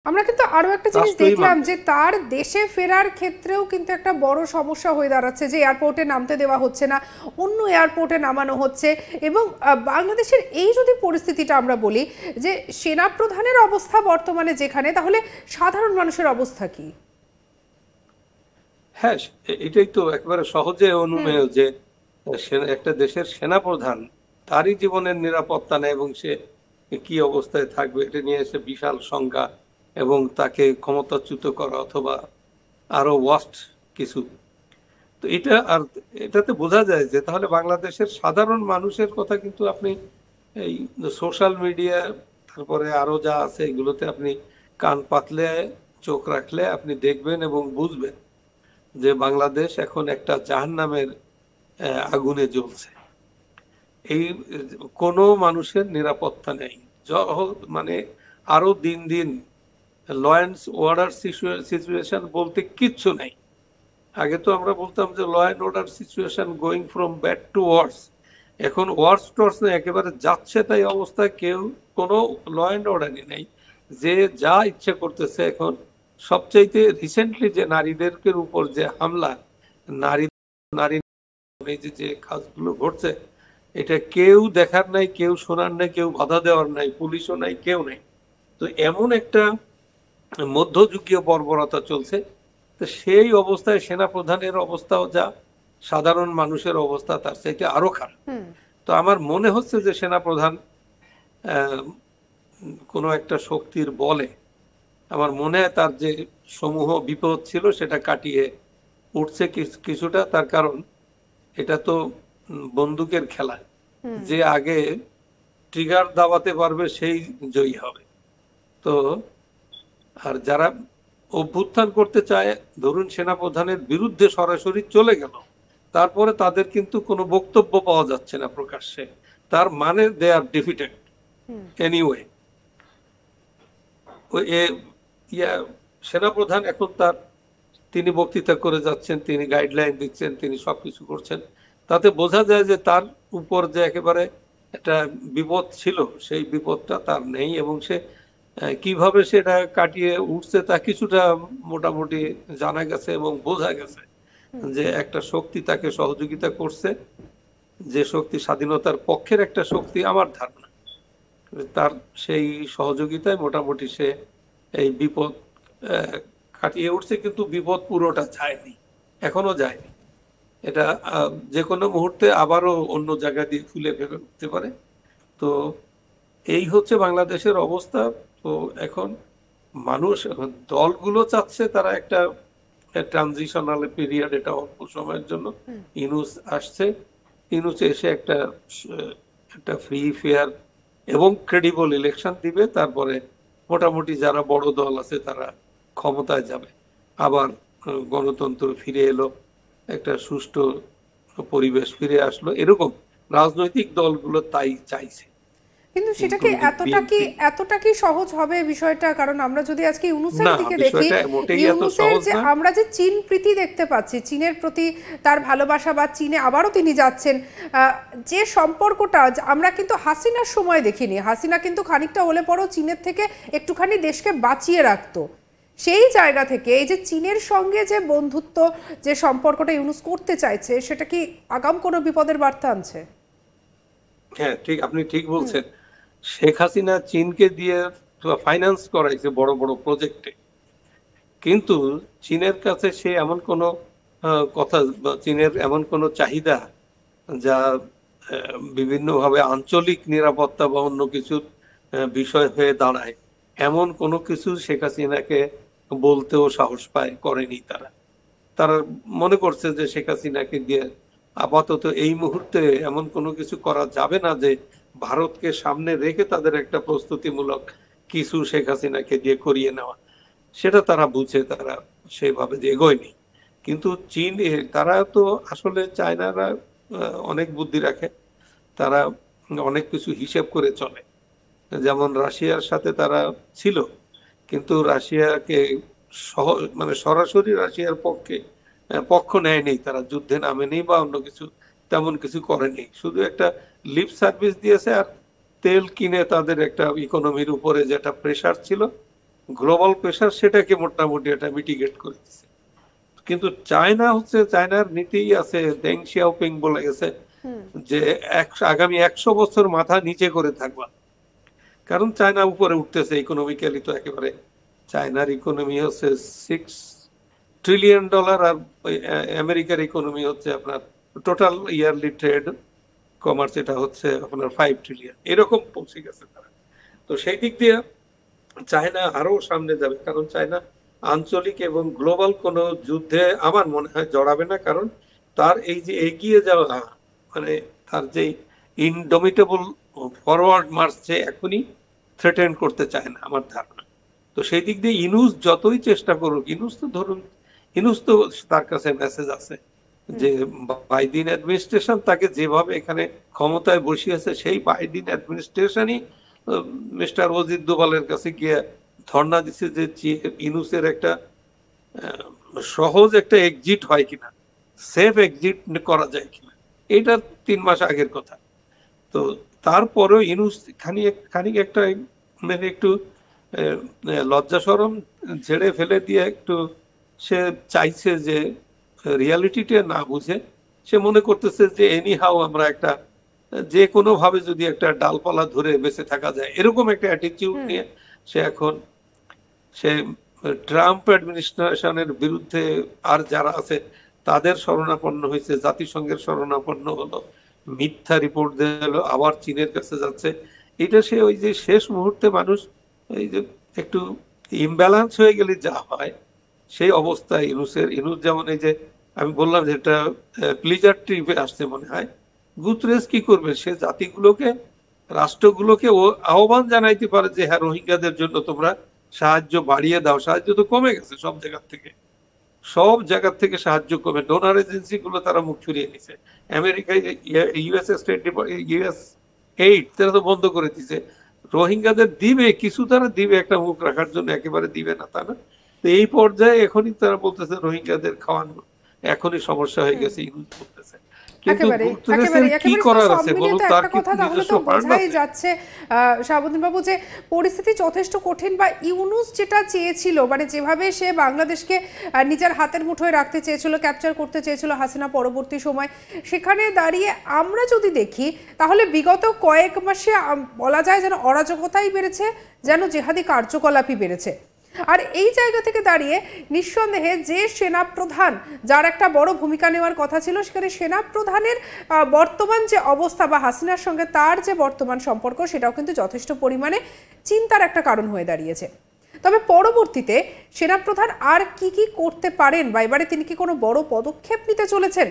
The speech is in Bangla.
আমরা কিন্তু আরো একটা জিনিস রাষ্ট্রই দেখলাম যে তার দেশে ফেরার ক্ষেত্রেও কিন্তু একটা বড় সমস্যা হয়ে দাঁড়াচ্ছে, যে এয়ারপোর্টে নামতে দেওয়া হচ্ছে না, অন্য এয়ারপোর্টে নামানো হচ্ছে। এবং বাংলাদেশের এই যদি পরিস্থিতিটা আমরা বলি, যে সেনাপ্রধানের অবস্থা বর্তমানে যেখানে, তাহলে সাধারণ মানুষের অবস্থা কি? হ্যাঁ, এটাই তো একেবারে সহজে অনুমেয় যে একটা দেশের সেনাপ্রধান তারই জীবনের নিরাপত্তা নেই এবং সে কি অবস্থায় থাকবে এটা নিয়ে এসে বিশাল সংখ্যা এবং তাকে ক্ষমতাচ্যুত করা অথবা আরো ওয়াস্ট কিছু। তো এটা আর এটাতে বোঝা যায় যে তাহলে বাংলাদেশের সাধারণ মানুষের কথা কিন্তু আপনি এই সোশ্যাল মিডিয়া তারপরে আরো যা আছে এগুলোতে আপনি কান পাতলে চোখ রাখলে আপনি দেখবেন এবং বুঝবেন যে বাংলাদেশ এখন একটা জাহান্নামের আগুনে জ্বলছে। এই কোনো মানুষের নিরাপত্তা নেই, মানে আরো দিন দিন ল অ্যান্ড অর্ডার সিচুয়েশন বলতে কিচ্ছু নেই। আগে তো আমরা বলতাম যে law and order situation going from bad to worse, এখন ওয়ার্স টর্স নেই, একেবারে যাচ্ছে তাই অবস্থায়, কেউ কোনো ল অ্যান্ড অর্ডারই নেই, যে যা ইচ্ছে করতেছে। এখন সবচাইতে রিসেন্টলি যে নারীদের উপর যে হামলা, নারী নারী এই যে যে কাজগুলো ঘটছে, এটা কেউ দেখার নাই, কেউ শোনার নাই, কেউ বাধা দেওয়ার নাই, পুলিশও নাই, কেউ নেই। তো এমন একটা মধ্যযুগীয় বর্বরতা চলছে। তো সেই অবস্থায় সেনাপ্রধানের অবস্থাও যা, সাধারণ মানুষের অবস্থা তার চাইতে আরো খারাপ। তো আমার মনে হচ্ছে যে সেনাপ্রধান কোনো একটা শক্তির বলে, আমার মনে হয় তার যে সমূহ বিপদ ছিল সেটা কাটিয়ে উঠছে কিছুটা। তার কারণ এটা তো বন্দুকের খেলা, যে আগে ট্রিগার দাবাতে পারবে সেই জয়ী হবে। তো আর যারা অভ্যুত্থান করতে চায়, ধরুন সেনাপ্রধানের বিরুদ্ধে সরাসরি চলে গেল, তারপরে তাদের কিন্তু কোনো বক্তব্য পাওয়া যাচ্ছে না প্রকাশ্যে, তার মানে দে আর ডিফিটেড এনিওয়ে। সেনাপ্রধান এখন তিনি বক্তৃতা করে যাচ্ছেন, তিনি গাইডলাইন দিচ্ছেন, তিনি সবকিছু করছেন, তাতে বোঝা যায় যে তার উপর যে একেবারে একটা বিপদ ছিল সেই বিপদটা তার নেই, এবং সে কিভাবে সেটা কাটিয়ে উঠছে তা কিছুটা মোটামুটি জানা গেছে এবং বোঝা গেছে যে একটা শক্তি তাকে সহযোগিতা করছে, যে শক্তি স্বাধীনতার পক্ষের একটা শক্তি। আমার ধারণা তার সেই সহযোগিতায় মোটামুটি সে এই বিপদ কাটিয়ে উঠছে, কিন্তু বিপদ পুরোটা যায়নি, এখনো যায়নি। এটা যে কোনো মুহূর্তে আবারও অন্য জায়গা দিয়ে ফুলে ফেপে উঠতে পারে। তো এই হচ্ছে বাংলাদেশের অবস্থা। তো এখন মানুষ, দলগুলো চাচ্ছে তারা একটা ট্রানজিশনাল পিরিয়ড, এটা অল্প সময়ের জন্য। ইনুস আসছে, ইনুস এসে একটা একটা ফ্রি ফেয়ার এবং ক্রেডিবল ইলেকশন দিবে, তারপরে মোটামুটি যারা বড় দল আছে তারা ক্ষমতায় যাবে, আবার গণতন্ত্র ফিরে এলো, একটা সুষ্ঠু পরিবেশ ফিরে আসলো, এরকম রাজনৈতিক দলগুলো তাই চাইছে। কিন্তু সেটা কিন্তু কি বিএনপি এতটা কি সহজ হবে বিষয়টা? কারণ আমরা যদি আজকে ইউনুসের না, দিকে দেখি, বিষয়টা মোটেই এত ইউনুসের সহজ যে না। আমরা যে চীন প্রীতি দেখতে পাচ্ছি, চীনের প্রতি তার ভালোবাসা, বা চীনে আবারও তিনি যাচ্ছেন, যে সম্পর্কটা আমরা কিন্তু হাসিনার সময় দেখিনি। হাসিনা কিন্তু খানিকটা হলে পরেও চীনের থেকে একটুখানি দেশকে বাঁচিয়ে রাখতো। সেই জায়গা থেকে এই যে চীনের সঙ্গে যে বন্ধুত্ব, যে সম্পর্কটা ইউনুস করতে চাইছে, সেটা কি আগাম কোনো বিপদের বার্তা আনছে? হ্যাঁ, ঠিক, আপনি ঠিক বলছেন। শেখ হাসিনা চীনকে দিয়ে ফাইন্যান্স করাইছে বড় বড় প্রজেক্টে, কিন্তু চীনের কাছে সে এমন কোনো কথা বা চীনের এমন কোনো চাহিদা যা বিভিন্নভাবে আঞ্চলিক নিরাপত্তা বা অন্য কিছুর বিষয় হয়ে দাঁড়ায়, এমন কোনো কিছু শেখ হাসিনাকে বলতেও সাহস পায় করেনি তারা। তারা মনে করছে যে শেখ হাসিনাকে দিয়ে আপাতত এই মুহূর্তে এমন কোনো কিছু করা যাবে না যে ভারতকে সামনে রেখে তাদের একটা প্রস্তুতিমূলক কিছু শেখ হাসিনাকে দিয়ে করিয়ে নেওয়া, সেটা তারা বুঝে, তারা সেইভাবে যে এগোয়নি। কিন্তু চীন তারা তো আসলে, চায়নারা অনেক বুদ্ধি রাখে, তারা অনেক কিছু হিসেব করে চলে। যেমন রাশিয়ার সাথে তারা ছিল, কিন্তু রাশিয়াকে মানে সরাসরি রাশিয়ার পক্ষ নেয়নি, তারা যুদ্ধে নামেনি বা অন্য কিছু তেমন কিছু করেনি, শুধু একটা লিপ সার্ভিস দিয়েছে। আর তেল কিনে তাদের একটা ইকোনমির উপরে যেটা প্রেসার ছিল গ্লোবাল প্রেশার সেটাকে মোটামুটি এটা মিটিগেট করে দিচ্ছে। কিন্তু চায়না হচ্ছে, চায়নার নীতি আছে দেং শিয়াওপিং বলে গেছে যে আগামী 100 বছর মাথা নিচে করে থাকবা, কারণ চায়না উপরে উঠতেছে ইকোনমিক্যালি। তো একেবারে চায়নার ইকোনমি হচ্ছে $6 ট্রিলিয়ন, আর আমেরিকার ইকোনমি হচ্ছে আপনার টোটাল ইয়ারলি ট্রেড কমার্স এটা হচ্ছে আপনার 5 ট্রিলিয়ন, এরকম পৌঁছে গেছে তারা। তো সেই দিক দিয়ে চায়না আরো সামনে যাবে, কারণ চায়না আঞ্চলিক এবং গ্লোবাল কোনো যুদ্ধে আমার মনে হয় জড়াবে না, কারণ তার এই যে এগিয়ে যাওয়া, মানে তার যে ইনডমিটেবল ফরওয়ার্ড মার্চ সে এখনই থ্রেটেন করতে চায় না আমার ধারণা। তো সেই দিক দিয়ে ইনুস যতই চেষ্টা করুক, ইনুস তো ধরুন, ইনুস তো তার কাছে মেসেজ আছে যে বাইডেন অ্যাডমিনিস্ট্রেশন তাকে যেভাবে এখানে ক্ষমতায় বসিয়েছে, সেই বাইডেন অ্যাডমিনিস্ট্রেশনই মিস্টার অজিত দোভালের কাছে গিয়ে ধর্ণা দিচ্ছে যে ইনুসের একটা সহজ একটা এক্সিট হয় কিনা, সেফ এক্সিট করা যায় কিনা, এটা 3 মাস আগের কথা। তো তারপরেও ইনুস খানিক একটা মানে একটু লজ্জা শরম ঝেড়ে ফেলে দিয়ে একটু সে চাইছে যে রিয়ালিটিটা না বুঝে সে মনে করতেছে যে এনি হাউ আমরা একটা যে কোনো ভাবে যদি একটা ডালপালা ধরে বেঁচে থাকা যায়, এরকম একটা অ্যাটিটিউড নিয়ে সে এখন সে ট্রাম্প অ্যাডমিনিস্ট্রেশনের বিরুদ্ধে আর যারা আছে তাদের শরণাপন্ন হয়েছে, জাতিসংঘের শরণাপন্ন হলো, মিথ্যা রিপোর্ট দিল, আবার চীনের কাছে যাচ্ছে। এটা সে ওই যে শেষ মুহূর্তে মানুষ এই যে একটু ইমব্যালেন্স হয়ে গেলে যা হয় সেই অবস্থায় ইনুস যেমন এই যে আমি বললাম যে এটা প্লিজার ট্রিপে আসছে মনে হয়, গুতরেজ কি করবে, সে জাতিগুলোকে রাষ্ট্রগুলোকে ও আহ্বান জানাইতে পারে যে হ্যাঁ রোহিঙ্গাদের জন্য তোমরা সাহায্য বাড়িয়ে দাও। সাহায্য তো কমে গেছে সব জায়গা থেকে সাহায্য কমে, ডোনার এজেন্সি গুলো তারা মুখ ফিরিয়ে নিছে। আমেরিকায় ইউএস স্টেট ইউএস এইড তারা তো বন্ধ করে দিছে। রোহিঙ্গাদের দিবে কিছু, তারা দিবে একটা মুখ রাখার জন্য, একেবারে দিবে না তা না। তো এই পর্যায়ে এখনই তারা বলতেছে রোহিঙ্গাদের খাওয়ানো এখনই সমস্যা হয়ে গেছে, ইউজ করতেছে। কিন্তু গুতরেজের কি করার আছে বলুন, তার কি নিজস্ব ফান্ড আছে? যাচ্ছে শাহাবুদ্দিন বাবু যে পরিস্থিতি যথেষ্ট কঠিন, বা ইউনুস যেটা চেয়েছিল, মানে যেভাবে সে বাংলাদেশকে নিজের হাতের মুঠোয় রাখতে চেয়েছিল, ক্যাপচার করতে চেয়েছিল হাসিনা পরবর্তী সময়, সেখানে দাঁড়িয়ে আমরা যদি দেখি তাহলে বিগত কয়েক মাসে বলা যায় যেন অরাজকতাই বেড়েছে, যেন জেহাদি কার্যকলাপই বেড়েছে। আর এই জায়গা থেকে দাঁড়িয়ে নিঃসন্দেহে যে সেনাপ্রধান যার একটা বড় ভূমিকা নেওয়ার কথা ছিল, সেখানে সেনাপ্রধানের বর্তমান যে অবস্থা বা হাসিনার সঙ্গে তার যে বর্তমান সম্পর্ক, সেটাও কিন্তু যথেষ্ট পরিমাণে চিন্তার একটা কারণ হয়ে দাঁড়িয়েছে। তবে পরবর্তীতে সেনাপ্রধান আর কি কি করতে পারেন, বা এবারে তিনি কি কোনো বড় পদক্ষেপ নিতে চলেছেন,